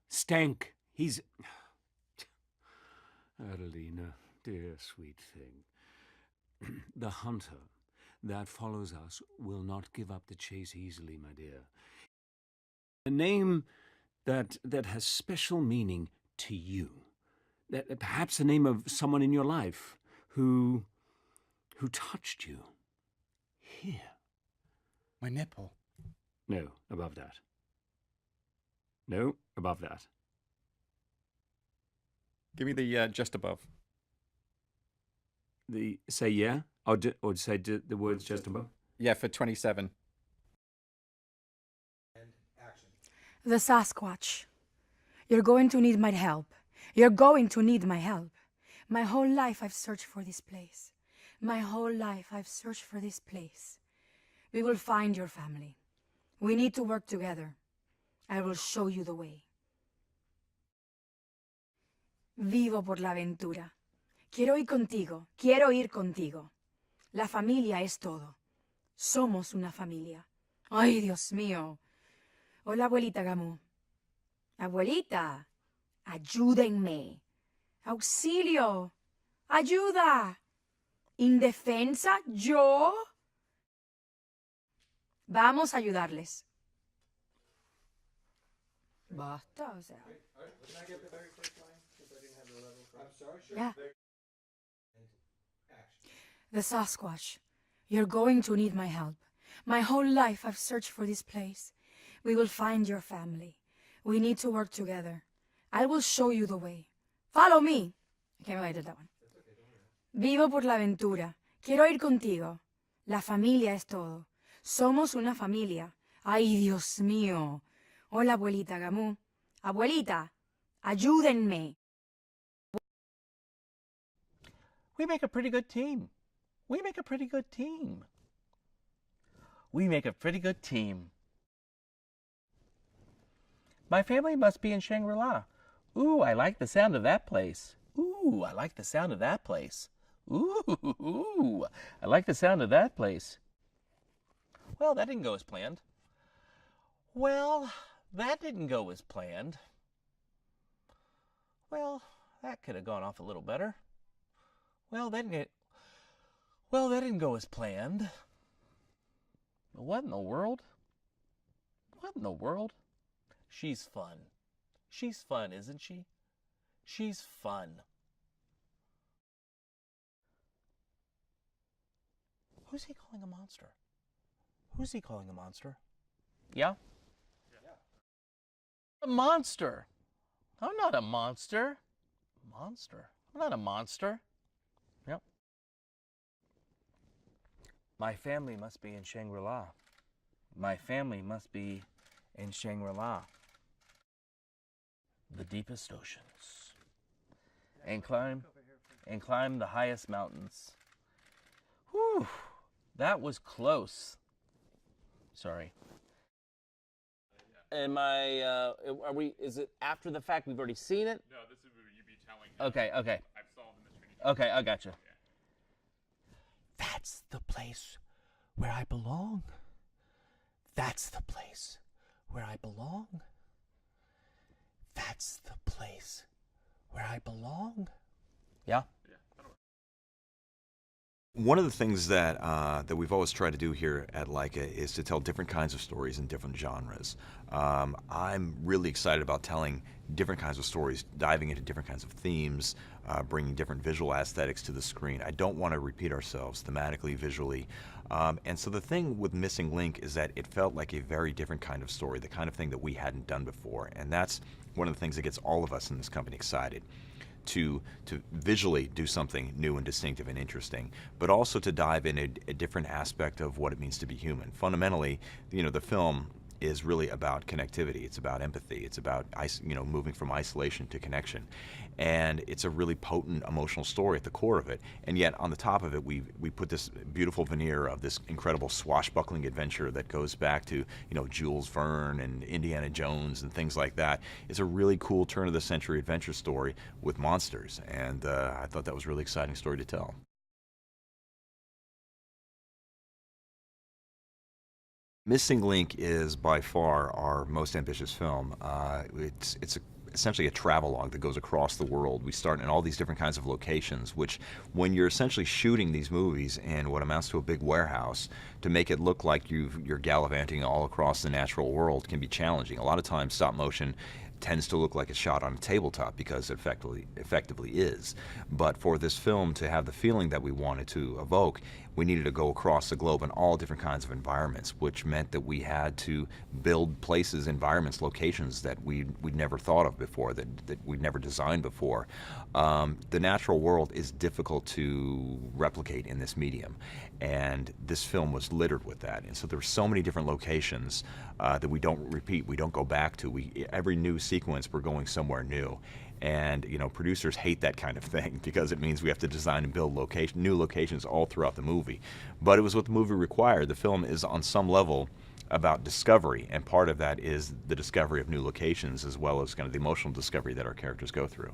Stank. He's... Adelina, dear sweet thing. The hunter that follows us will not give up the chase easily, my dear. A name that has special meaning to you. That perhaps the name of someone in your life who touched you. Here. My nipple. No, above that. No, above that. Give me the just above. The say yeah, or say the words just above. Yeah, for 27. And action. The Sasquatch. You're going to need my help. You're going to need my help. My whole life I've searched for this place. My whole life I've searched for this place. We will find your family. We need to work together. I will show you the way. Vivo por la aventura. Quiero ir contigo. Quiero ir contigo. La familia es todo. Somos una familia. Ay, Dios mío. Hola, abuelita Gamu. Abuelita, ayúdenme. Auxilio. Ayuda. ¿Indefensa? ¿Yo? Vamos a ayudarles. Basta, o sea. Can I get the very first line? Because I didn't have the level for. I'm sorry, sure. Yeah. And action. The Sasquatch. You're going to need my help. My whole life I've searched for this place. We will find your family. We need to work together. I will show you the way. Follow me. I can't believe I did that one. Vivo por la aventura. Quiero ir contigo. La familia es todo. Somos una familia. Ay, Dios mío. Hola, abuelita Gamu. Abuelita, ayúdenme. We make a pretty good team. We make a pretty good team. We make a pretty good team. My family must be in Shangri-La. Ooh, I like the sound of that place. Ooh, I like the sound of that place. Ooh, I like the sound of that place. Well, that didn't go as planned. Well, that didn't go as planned. Well, that could have gone off a little better. Well, that didn't go as planned. What in the world? What in the world? She's fun. She's fun, isn't she? She's fun. Who's he calling a monster? Who's he calling a monster? Yeah? A monster. I'm not a monster. Monster. I'm not a monster. Yep. My family must be in Shangri-La. My family must be in Shangri-La. The deepest oceans. And climb the highest mountains. Whew. That was close. Sorry. Am I, are we, is it after the fact? We've already seen it? No, this is what you'd be telling him. Okay. I've solved the mystery. Okay, I gotcha. Yeah. That's the place where I belong. That's the place where I belong. That's the place where I belong. Yeah? One of the things that that we've always tried to do here at LAIKA is to tell different kinds of stories in different genres. I'm really excited about telling different kinds of stories, diving into different kinds of themes, bringing different visual aesthetics to the screen. I don't want to repeat ourselves thematically, visually. And so the thing with Missing Link is that it felt like a very different kind of story, the kind of thing that we hadn't done before. And that's one of the things that gets all of us in this company excited. To visually do something new and distinctive and interesting, but also to dive in a different aspect of what it means to be human. Fundamentally, the film is really about connectivity. It's about empathy. It's about moving from isolation to connection, and it's a really potent emotional story at the core of it. And yet, on the top of it, we put this beautiful veneer of this incredible swashbuckling adventure that goes back to Jules Verne and Indiana Jones and things like that. It's a really cool turn of the century adventure story with monsters, and I thought that was a really exciting story to tell. Missing Link is by far our most ambitious film. It's a essentially a travelogue that goes across the world. We start in all these different kinds of locations, which when you're essentially shooting these movies in what amounts to a big warehouse, to make it look like you're gallivanting all across the natural world can be challenging. A lot of times stop motion tends to look like it's shot on a tabletop because it effectively is. But for this film to have the feeling that we wanted to evoke, we needed to go across the globe in all different kinds of environments, which meant that we had to build places, environments, locations that we'd never thought of before, that we'd never designed before. The natural world is difficult to replicate in this medium, and this film was littered with that. And so there were so many different locations that we don't repeat, we don't go back to. Every new sequence, we're going somewhere new. And producers hate that kind of thing because it means we have to design and build new locations all throughout the movie. But it was what the movie required. The film is on some level about discovery, and part of that is the discovery of new locations as well as kind of the emotional discovery that our characters go through.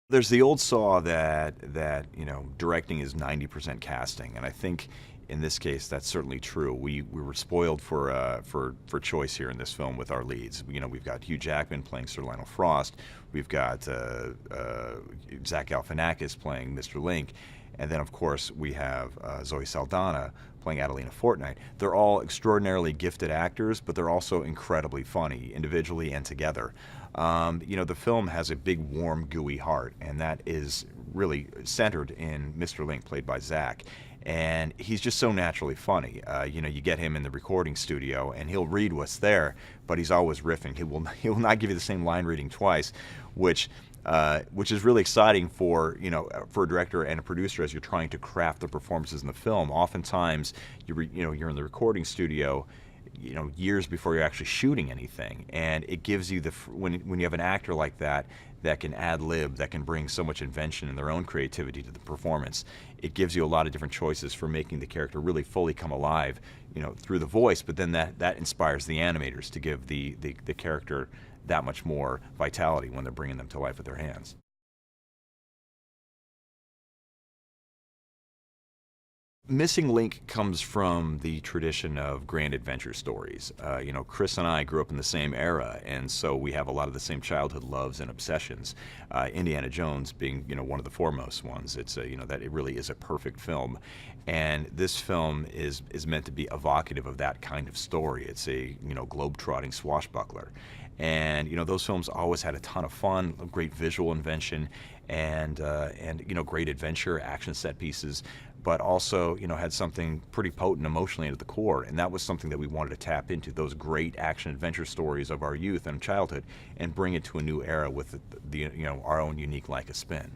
There's the old saw that directing is 90% casting, and I think in this case that's certainly true. We were spoiled for choice here in this film with our leads. We've got Hugh Jackman playing Sir Lionel Frost. We've got Zach Galifianakis playing Mr. Link, and then of course we have Zoe Saldana playing Adelina Fortnight. They're all extraordinarily gifted actors, but they're also incredibly funny, individually and together. The film has a big, warm, gooey heart, and that is really centered in Mr. Link, played by Zach. And he's just so naturally funny. You get him in the recording studio, and he'll read what's there, but he's always riffing. He will not give you the same line reading twice, which is really exciting for a director and a producer as you're trying to craft the performances in the film. Oftentimes, you're in the recording studio, years before you're actually shooting anything, and it gives you when you have an actor like that can ad-lib, that can bring so much invention and their own creativity to the performance, it gives you a lot of different choices for making the character really fully come alive, through the voice, but then that inspires the animators to give the character that much more vitality when they're bringing them to life with their hands. Missing Link comes from the tradition of grand adventure stories. Chris and I grew up in the same era, and so we have a lot of the same childhood loves and obsessions. Indiana Jones being, one of the foremost ones. It's that it really is a perfect film, and this film is meant to be evocative of that kind of story. It's a globe-trotting swashbuckler, and those films always had a ton of fun, great visual invention, and great adventure, action set pieces, but also had something pretty potent emotionally at the core, and that was something that we wanted to tap into, those great action adventure stories of our youth and childhood, and bring it to a new era with our own unique LAIKA spin.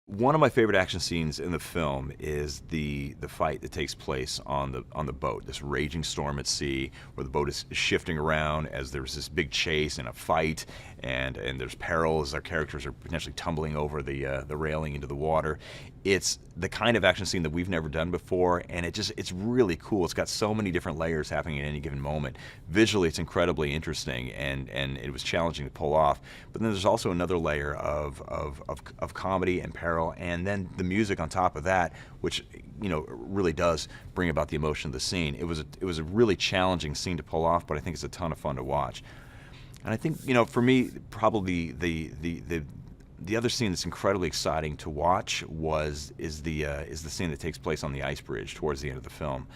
One of my favorite action scenes in the film is the fight that takes place on the boat, this raging storm at sea, where the boat is shifting around as there's this big chase and a fight, and there's peril as our characters are potentially tumbling over the railing into the water. It's the kind of action scene that we've never done before, and it's really cool. It's got so many different layers happening at any given moment. Visually, it's incredibly interesting, and it was challenging to pull off. But then there's also another layer of comedy and peril, and then the music on top of that, which really does bring about the emotion of the scene. It was a really challenging scene to pull off, but I think it's a ton of fun to watch. And I think for me, probably the other scene that's incredibly exciting to watch is the scene that takes place on the ice bridge towards the end of the film.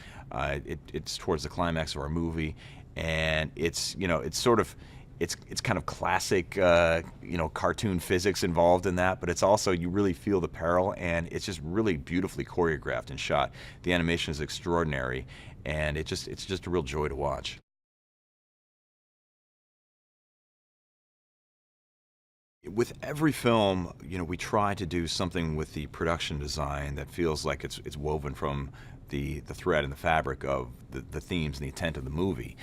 It's towards the climax of our movie, and it's kind of classic cartoon physics involved in that, but it's also, you really feel the peril, and it's just really beautifully choreographed and shot. The animation is extraordinary, and it's just a real joy to watch. With every film, we try to do something with the production design that feels like it's woven from the thread and the fabric of the themes and the intent of the movie.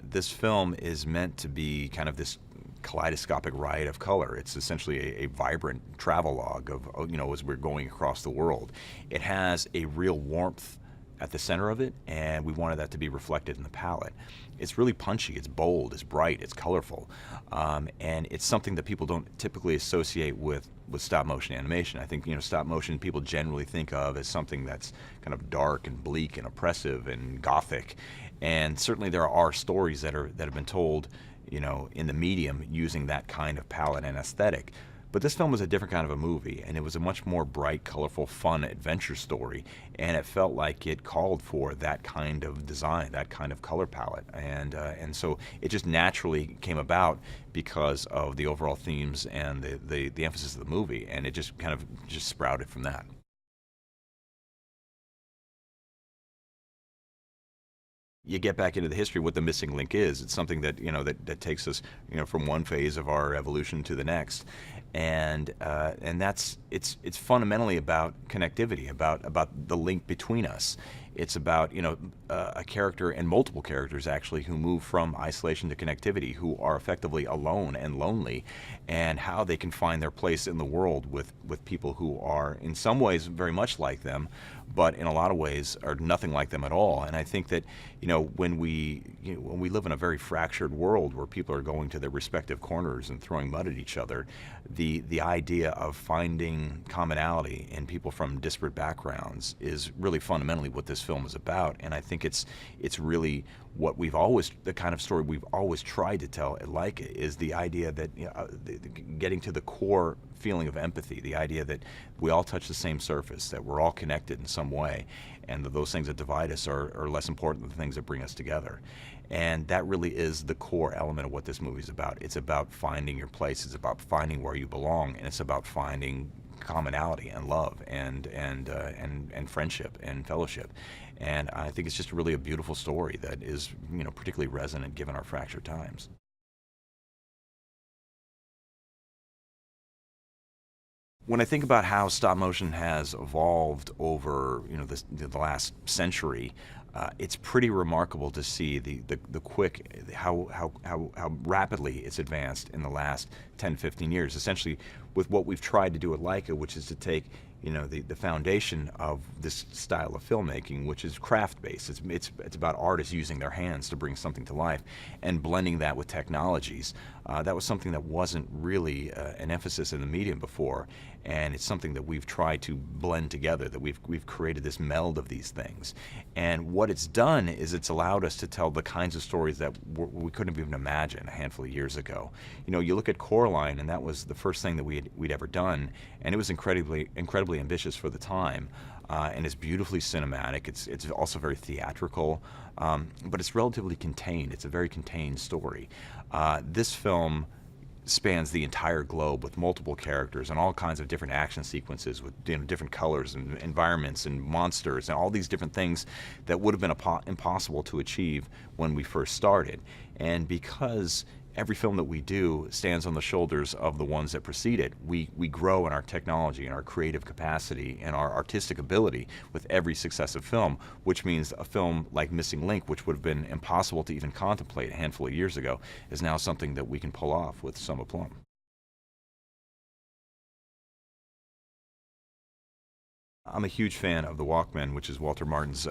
This film is meant to be kind of this kaleidoscopic riot of color. It's essentially a vibrant travelogue of as we're going across the world. It has a real warmth at the center of it, and we wanted that to be reflected in the palette. It's really punchy, it's bold, it's bright, it's colorful, and it's something that people don't typically associate with stop motion animation. I think, you know, stop motion people generally think of as something that's kind of dark and bleak and oppressive and gothic, and certainly there are stories that have been told, you know, in the medium using that kind of palette and aesthetic. But this film was a different kind of a movie, and it was a much more bright, colorful, fun adventure story, and it felt like it called for that kind of design, that kind of color palette, and so it just naturally came about because of the overall themes and the emphasis of the movie, and it just kind of just sprouted from that. You get back into the history, what the missing link is. It's something that, you know, that takes us, you know, from one phase of our evolution to the next, and that's it's fundamentally about connectivity, about the link between us. It's about, you know, a character and multiple characters actually who move from isolation to connectivity, who are effectively alone and lonely, and how they can find their place in the world with people who are in some ways very much like them, but in a lot of ways are nothing like them at all. And I think that, you know, when we live in a very fractured world where people are going to their respective corners and throwing mud at each other, the idea of finding commonality in people from disparate backgrounds is really fundamentally what this film is about. And I think it's really what the kind of story we've always tried to tell at LAIKA, is the idea that, you know, getting to the core feeling of empathy, the idea that we all touch the same surface, that we're all connected in some way, and that those things that divide us are less important than the things that bring us together. And that really is the core element of what this movie is about. It's about finding your place, it's about finding where you belong, and it's about finding commonality and love and friendship and fellowship. And I think it's just really a beautiful story that is, you know, particularly resonant given our fractured times. When I think about how stop motion has evolved over, you know, the last century, it's pretty remarkable to see the quick, how rapidly it's advanced in the last 10, 15 years. Essentially, with what we've tried to do at LAIKA, which is to take, you know, the foundation of this style of filmmaking, which is craft-based. It's about artists using their hands to bring something to life, and blending that with technologies. That was something that wasn't really an emphasis in the medium before, and it's something that we've tried to blend together, that we've created this meld of these things. And what it's done is it's allowed us to tell the kinds of stories that we couldn't have even imagined a handful of years ago. You know, you look at Coraline, and that was the first thing that we'd ever done, and it was incredibly ambitious for the time, and it's beautifully cinematic. It's also very theatrical, but it's relatively contained. It's a very contained story. This film spans the entire globe with multiple characters and all kinds of different action sequences with, you know, different colors and environments and monsters and all these different things that would have been impossible to achieve when we first started. And because every film that we do stands on the shoulders of the ones that precede it, we grow in our technology and our creative capacity and our artistic ability with every successive film, which means a film like Missing Link, which would have been impossible to even contemplate a handful of years ago, is now something that we can pull off with some aplomb. I'm a huge fan of the Walkmen, which is Walter Martin's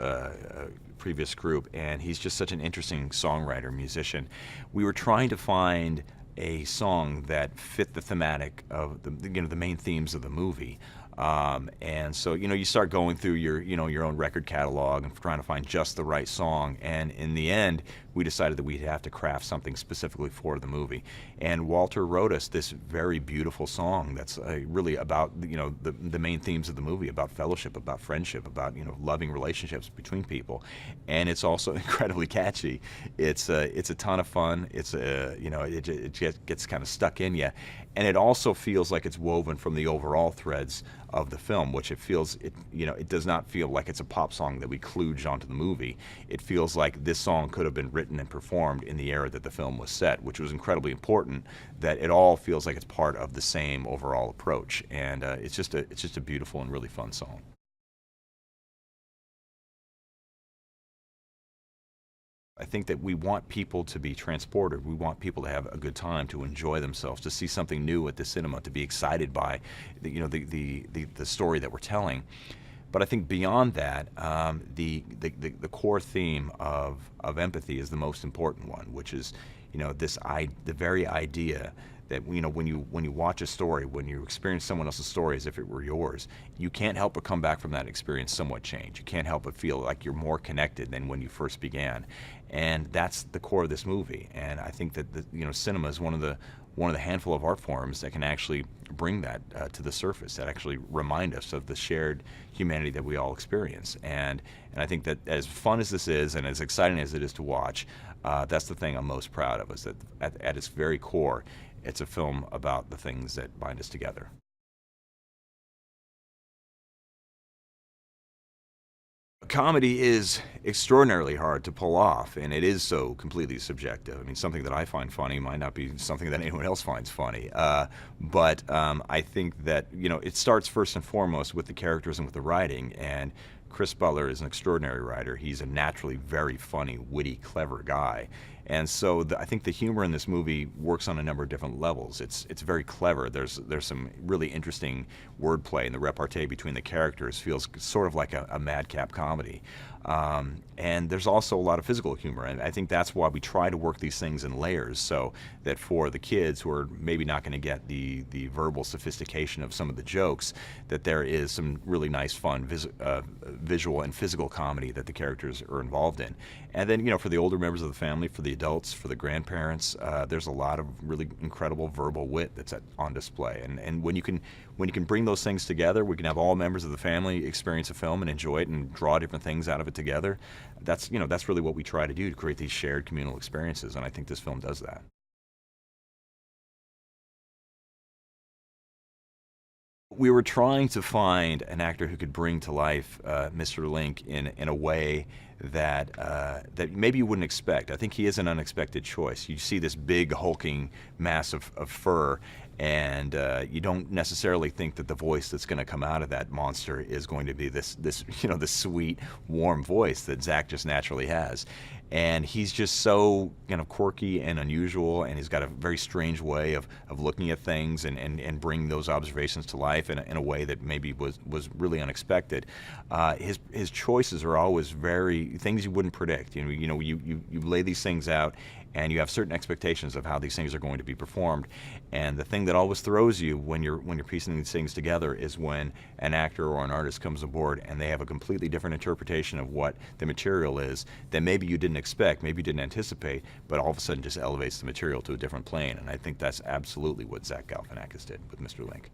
previous group, and he's just such an interesting songwriter, musician. We were trying to find a song that fit the thematic of the main themes of the movie. And so, you know, you start going through your own record catalog and trying to find just the right song. And in the end, we decided that we'd have to craft something specifically for the movie. And Walter wrote us this very beautiful song that's really about, you know, the main themes of the movie, about fellowship, about friendship, about, you know, loving relationships between people. And it's also incredibly catchy. It's a ton of fun. It's you know, it just gets kind of stuck in you. And it also feels like it's woven from the overall threads of the film, which it does not feel like it's a pop song that we kludged onto the movie. It feels like this song could have been written and performed in the era that the film was set, which was incredibly important, that it all feels like it's part of the same overall approach. And it's just a beautiful and really fun song. I think that we want people to be transported. We want people to have a good time, to enjoy themselves, to see something new at the cinema, to be excited by the story that we're telling. But I think beyond that, the core theme of empathy is the most important one, which is, the very idea that, when you watch a story, when you experience someone else's story as if it were yours, you can't help but come back from that experience somewhat changed. You can't help but feel like you're more connected than when you first began, and that's the core of this movie. And I think that cinema is one of the handful of art forms that can actually bring that to the surface, that actually remind us of the shared humanity that we all experience. And I think that as fun as this is and as exciting as it is to watch, that's the thing I'm most proud of, is that at its very core, it's a film about the things that bind us together. Comedy is extraordinarily hard to pull off, and it is so completely subjective. I mean, something that I find funny might not be something that anyone else finds funny. But I think that, it starts first and foremost with the characters and with the writing. And Chris Butler is an extraordinary writer. He's a naturally very funny, witty, clever guy. And so I think the humor in this movie works on a number of different levels. It's very clever. There's some really interesting wordplay, and the repartee between the characters feels sort of like a madcap comedy. And there's also a lot of physical humor, and I think that's why we try to work these things in layers, so that for the kids who are maybe not going to get the verbal sophistication of some of the jokes, that there is some really nice, fun visual and physical comedy that the characters are involved in. And then, for the older members of the family, for the adults, for the grandparents, there's a lot of really incredible verbal wit that's on display. And when you can bring those things together, we can have all members of the family experience a film and enjoy it and draw different things out of it together. That's really what we try to do, to create these shared communal experiences, and I think this film does that. We were trying to find an actor who could bring to life Mr. Link in a way that maybe you wouldn't expect. I think he is an unexpected choice. You see this big hulking mass of fur, and you don't necessarily think that the voice that's going to come out of that monster is going to be this sweet, warm voice that Zach just naturally has. And he's just so quirky and unusual, and he's got a very strange way of looking at things and bringing those observations to life in a way that maybe was really unexpected. His choices are always things you wouldn't predict. You lay these things out, and you have certain expectations of how these things are going to be performed. And the thing that always throws you when you're piecing these things together is when an actor or an artist comes aboard and they have a completely different interpretation of what the material is that maybe you didn't expect, maybe you didn't anticipate, but all of a sudden just elevates the material to a different plane. And I think that's absolutely what Zach Galifianakis did with Mr. Link.